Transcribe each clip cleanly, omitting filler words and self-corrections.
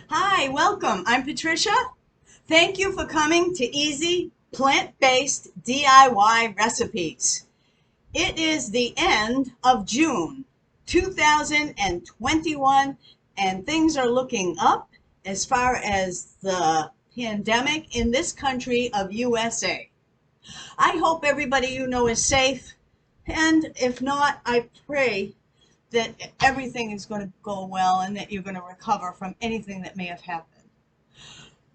Hi, welcome. I'm Patricia. Thank you for coming to Easy Plant-Based DIY Recipes. It is the end of June 2021, and things are looking up as far as the pandemic in this country of USA. I hope everybody you know is safe, and if not, I pray that everything is going to go well and that you're going to recover from anything that may have happened.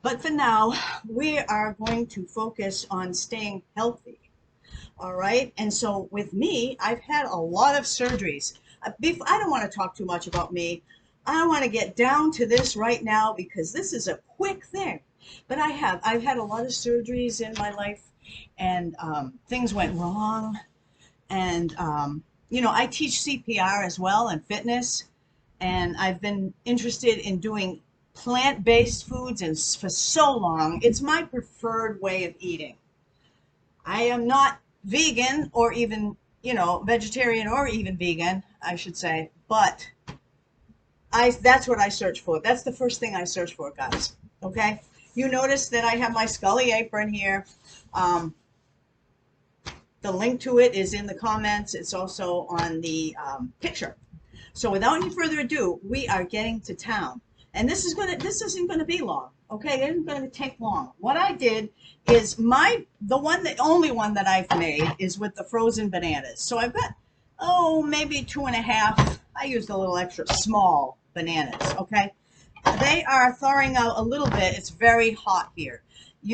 But for now, we are going to focus on staying healthy. All right. And so with me, I've had a lot of surgeries. I don't want to talk too much about me. I want to get down to this right now because this is a quick thing. But I've had a lot of surgeries in my life, and things went wrong. And, I teach CPR as well and fitness. And I've been interested in doing plant-based foods and for so long. It's my preferred way of eating. I am not vegan or even, vegetarian or even vegan, I should say, but that's what I search for. That's the first thing I search for, guys. Okay? You notice that I have my Scully apron here. The link to it is in the comments. It's also on the picture. So without any further ado, we are getting to town. And this isn't gonna be long. Okay, it isn't gonna take long. What I did is the only one that I've made is with the frozen bananas. So I've got, maybe 2.5. I used a little extra small bananas, okay? They are thawing out a little bit. It's very hot here.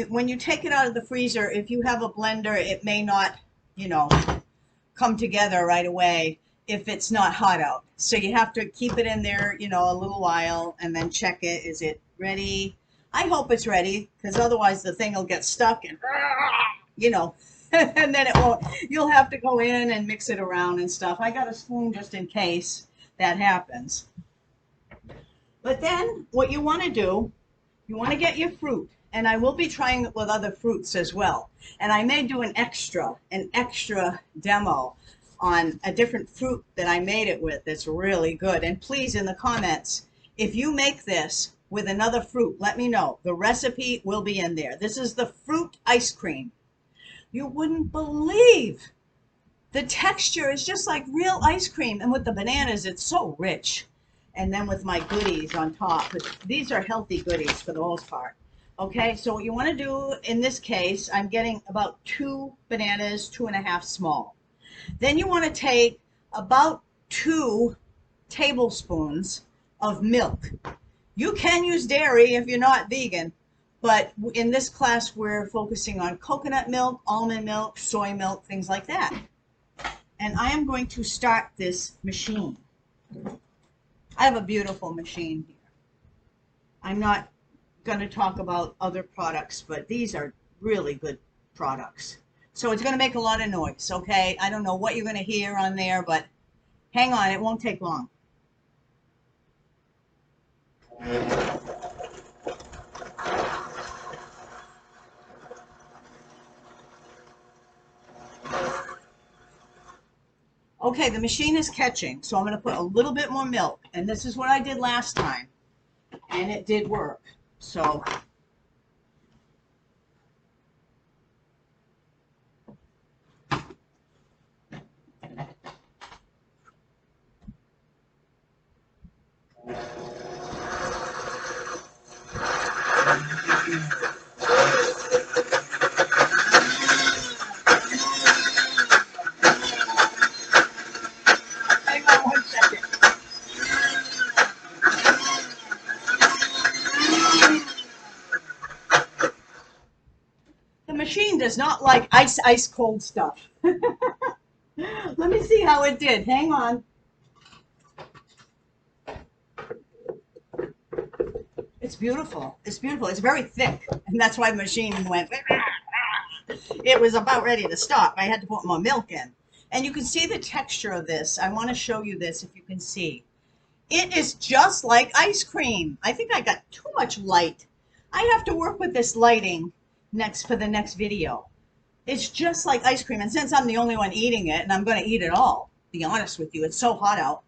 When you take it out of the freezer, if you have a blender, it may not, come together right away if it's not hot out. So you have to keep it in there, a little while and then check it. Is it ready? I hope it's ready, because otherwise the thing will get stuck and, and then it won't. You'll have to go in and mix it around and stuff. I got a spoon just in case that happens. But then what you want to do, you want to get your fruit. And I will be trying it with other fruits as well. And I may do an extra demo on a different fruit that I made it with that's really good. And please, in the comments, if you make this with another fruit, let me know. The recipe will be in there. This is the fruit ice cream. You wouldn't believe the texture is just like real ice cream. And with the bananas, it's so rich. And then with my goodies on top, these are healthy goodies for the most part. Okay, so what you want to do in this case, I'm getting about 2 bananas, 2.5 small. Then you want to take about 2 tablespoons of milk. You can use dairy if you're not vegan, but in this class we're focusing on coconut milk, almond milk, soy milk, things like that. And I am going to start this machine. I have a beautiful machine here. I'm not going to talk about other products, but these are really good products. So it's going to make a lot of noise, okay? I don't know what you're going to hear on there, but hang on, it won't take long. Okay, the machine is catching, so I'm going to put a little bit more milk, and this is what I did last time, and it did work. So hang on one second. The machine does not like ice cold stuff. Let me see how it did. Hang on. It's beautiful. It's beautiful. It's very thick, and that's why the machine went. It was about ready to stop. I had to put more milk in. And you can see the texture of this. I want to show you this if you can see. It is just like ice cream. I think I got too much light. I have to work with this lighting for the next video. It's just like ice cream. And since I'm the only one eating it, and I'm going to eat it all, to be honest with you, it's so hot out.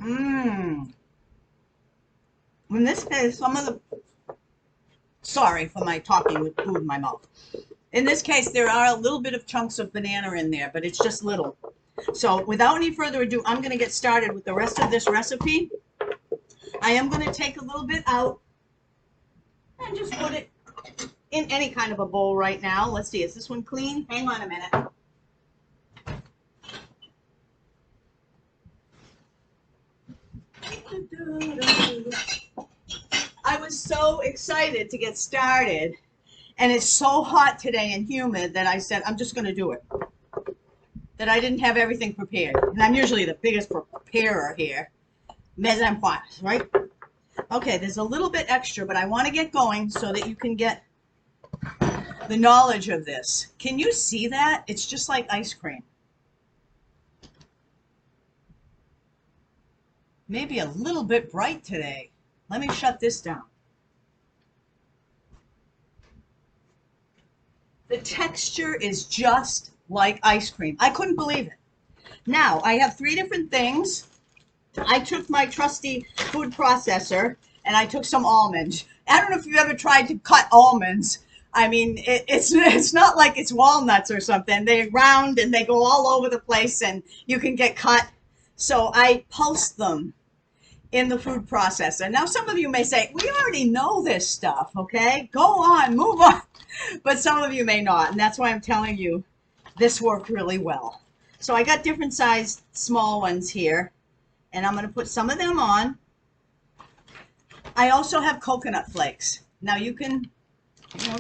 Mmm. In this case, some of the, sorry for my talking with food in my mouth. In this case, there are a little bit of chunks of banana in there, but it's just little. So without any further ado, I'm going to get started with the rest of this recipe. I am going to take a little bit out and just put it in any kind of a bowl right now. Let's see, is this one clean? Hang on a minute. I was so excited to get started, and it's so hot today and humid that I said, I'm just going to do it. That I didn't have everything prepared. And I'm usually the biggest preparer here. Mise en place, right? Okay, there's a little bit extra, but I want to get going so that you can get the knowledge of this. Can you see that? It's just like ice cream. Maybe a little bit bright today. Let me shut this down. The texture is just like ice cream. I couldn't believe it. Now, I have 3 different things. I took my trusty food processor and I took some almonds. I don't know if you've ever tried to cut almonds. I mean, it's not like it's walnuts or something. They're round and they go all over the place and you can get cut. So I pulsed them in the food processor. Now, some of you may say, we already know this stuff, okay? Go on, move on. But some of you may not, and that's why I'm telling you this worked really well. So I got different sized small ones here, and I'm going to put some of them on. I also have coconut flakes. Now you can,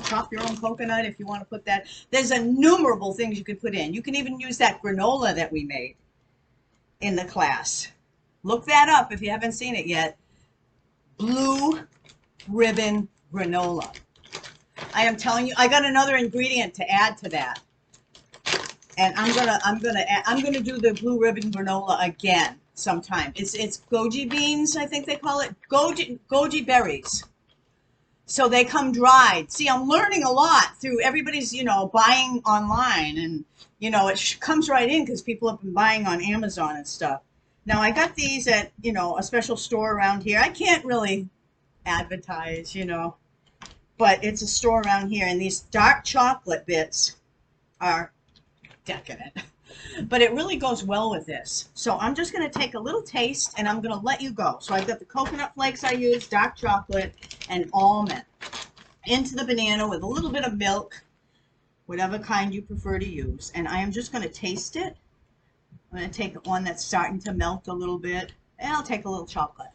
chop your own coconut if you want to put that. There's innumerable things you can put in. You can even use that granola that we made in the class. Look that up if you haven't seen it yet. Blue ribbon granola. I am telling you, I got another ingredient to add to that. And I'm gonna do the blue ribbon granola again sometime. It's goji beans, I think they call it. Goji berries. So they come dried. See, I'm learning a lot through everybody's, buying online, and it comes right in because people have been buying on Amazon and stuff. Now I got these at, a special store around here. I can't really advertise, but it's a store around here, and these dark chocolate bits are decadent. But it really goes well with this. So I'm just going to take a little taste, and I'm going to let you go. So I've got the coconut flakes I use, dark chocolate, and almond into the banana with a little bit of milk, whatever kind you prefer to use. And I am just going to taste it. I'm going to take one that's starting to melt a little bit, and I'll take a little chocolate.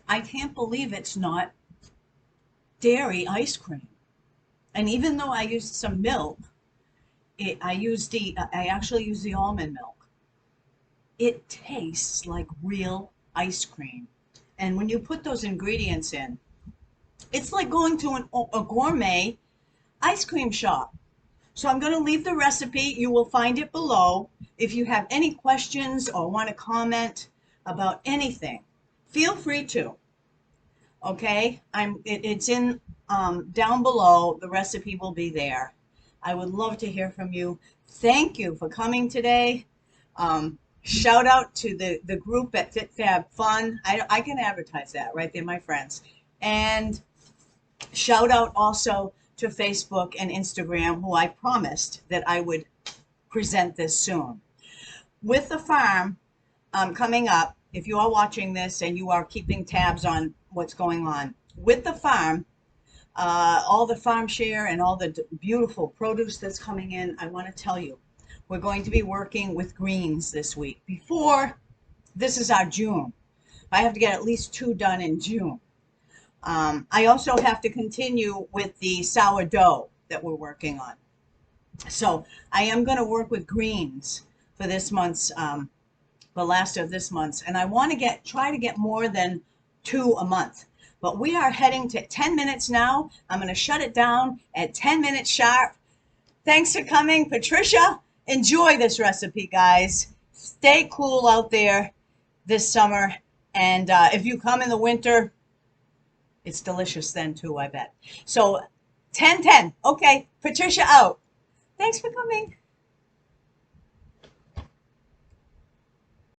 I can't believe it's not dairy ice cream. And even though I used some milk, I actually used the almond milk. It tastes like real ice cream. And when you put those ingredients in, it's like going to a gourmet ice cream shop. So I'm going to leave the recipe. You will find it below. If you have any questions or want to comment about anything, feel free to. Okay, it's in down below. The recipe will be there. I would love to hear from you. Thank you for coming today. Shout out to the group at FitFab Fun. I can advertise that right there, my friends. And shout out also to Facebook and Instagram, who I promised that I would present this soon. With the farm coming up, if you are watching this and you are keeping tabs on what's going on with the farm, all the farm share and all the beautiful produce that's coming in, I want to tell you, we're going to be working with greens this week. This is our June. I have to get at least 2 done in June. I also have to continue with the sourdough that we're working on. So I am going to work with greens for this month's, the last of this month's, and I want to try to get more than 2 a month. But we are heading to 10 minutes now. I'm going to shut it down at 10 minutes sharp. Thanks for coming, Patricia. Enjoy this recipe, guys. Stay cool out there this summer. And if you come in the winter, it's delicious then too, I bet. So 10-10. Okay, Patricia out. Thanks for coming.